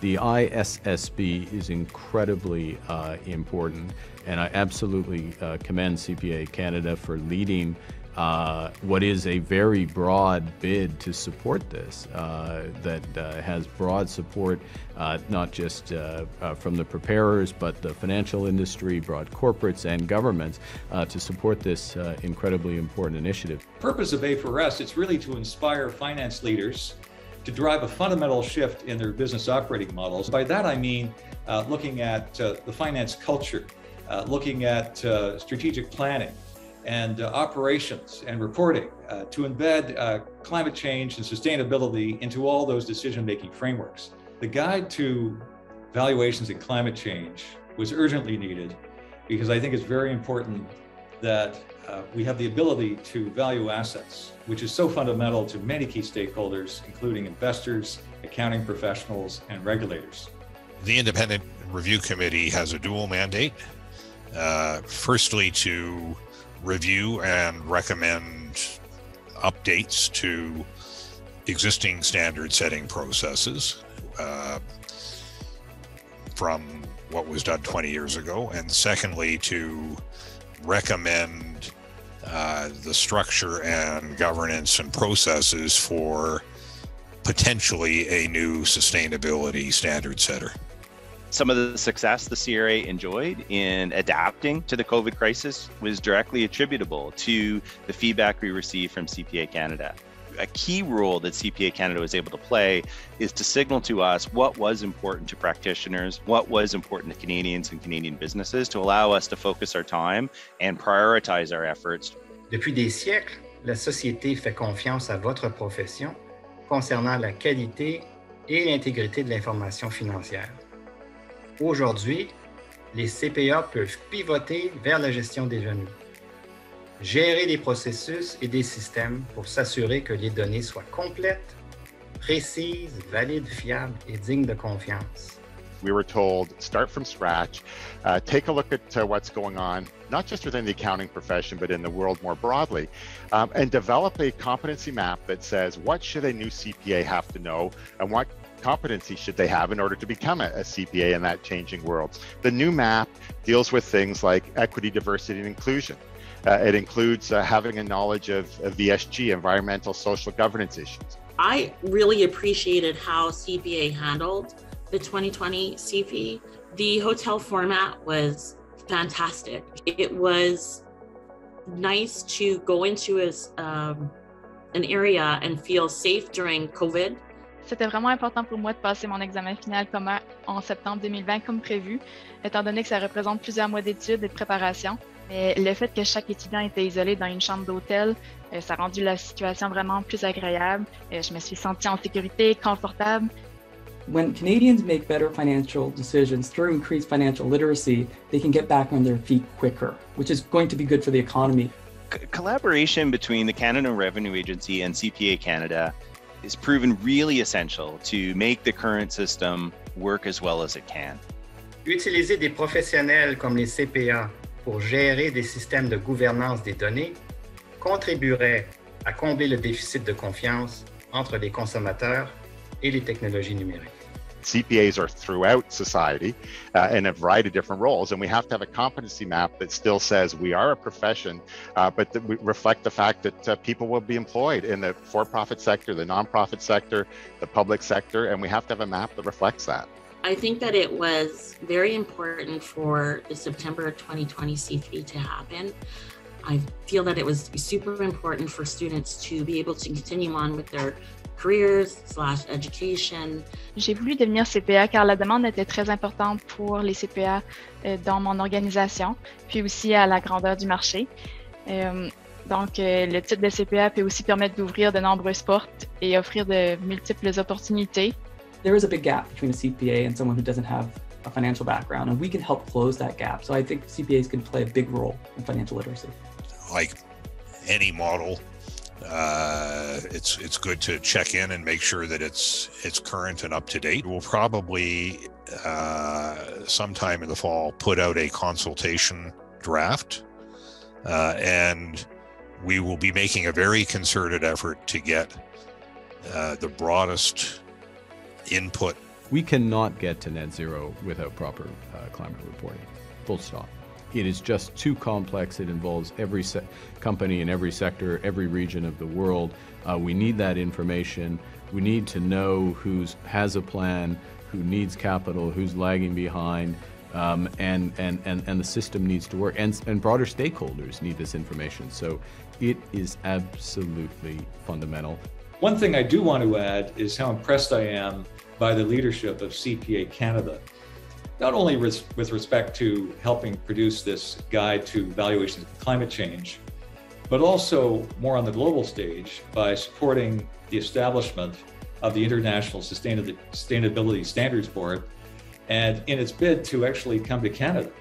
The ISSB is incredibly important, and I absolutely commend CPA Canada for leading what is a very broad bid to support this, that has broad support, not just from the preparers, but the financial industry, broad corporates and governments, to support this incredibly important initiative. The purpose of A4S, it's really to inspire finance leaders to drive a fundamental shift in their business operating models. By that I mean looking at the finance culture, looking at strategic planning, and operations and reporting to embed climate change and sustainability into all those decision-making frameworks. The guide to valuations in climate change was urgently needed because I think it's very important that we have the ability to value assets, which is so fundamental to many key stakeholders, including investors, accounting professionals, and regulators. The Independent Review Committee has a dual mandate. Firstly, to review and recommend updates to existing standard setting processes from what was done 20 years ago. And secondly, to recommend the structure and governance and processes for potentially a new sustainability standard setter. Some of the success the CRA enjoyed in adapting to the COVID crisis was directly attributable to the feedback we received from CPA Canada. A key role that CPA Canada was able to play is to signal to us what was important to practitioners, what was important to Canadians and Canadian businesses, to allow us to focus our time and prioritize our efforts. Depuis des siècles, la société fait confiance à votre profession concernant la qualité et l'intégrité de l'information financière. Aujourd'hui, les CPA peuvent pivoter vers la gestion des données, gérer des processus et des systèmes pour s'assurer que les données soient complètes, précises, valides, fiables et dignes de confiance. We were told, start from scratch, take a look at what's going on, not just within the accounting profession, but in the world more broadly, and develop a competency map that says, what should a new CPA have to know and what competency should they have in order to become a CPA in that changing world. The new map deals with things like equity, diversity, and inclusion. It includes having a knowledge of ESG, environmental, social governance issues. I really appreciated how CPA handled the 2020 CP. The hotel format was fantastic. It was nice to go into an area and feel safe during COVID. C'était vraiment important pour moi de passer mon examen final commun en septembre 2020 comme prévu, étant donné que ça représente plusieurs mois d'études et de préparation. Mais le fait que chaque étudiant était isolé dans une chambre d'hôtel, ça a rendu la situation vraiment plus agréable. Je me suis sentie en sécurité, confortable. When Canadians make better financial decisions through increased financial literacy, they can get back on their feet quicker, which is going to be good for the economy. Collaboration between the Canada Revenue Agency and CPA Canada is proven really essential to make the current system work as well as it can. Utiliser des professionnels comme les CPA pour gérer des systèmes de gouvernance des données contribuerait à combler le déficit de confiance entre les consommateurs et les technologies numériques. CPAs are throughout society in a variety of different roles, and we have to have a competency map that still says we are a profession, but that we reflect the fact that people will be employed in the for-profit sector, the non-profit sector, the public sector, and we have to have a map that reflects that. I think that it was very important for the September 2020 CP to happen. I feel that it was super important for students to be able to continue on with their careers/education. J'ai voulu devenir CPA car la demande était très importante pour les CPA dans mon organisation, puis aussi à la grandeur du marché. Donc, le titre de CPA peut aussi permettre d'ouvrir de nombreuses portes et offrir de multiples opportunités. There is a big gap between a CPA and someone who doesn't have a financial background, and we can help close that gap. So I think CPAs can play a big role in financial literacy. Like any model, it's good to check in and make sure that it's current and up to date. We'll probably sometime in the fall put out a consultation draft, and we will be making a very concerted effort to get the broadest input We cannot get to net zero without proper climate reporting, full stop. It is just too complex. It involves every company in every sector, every region of the world. We need that information. We need to know who has a plan, who needs capital, who's lagging behind, and the system needs to work. And broader stakeholders need this information. So it is absolutely fundamental. One thing I do want to add is how impressed I am by the leadership of CPA Canada, not only with respect to helping produce this guide to valuations of climate change, but also more on the global stage by supporting the establishment of the International Sustainability Standards Board, and in its bid to actually come to Canada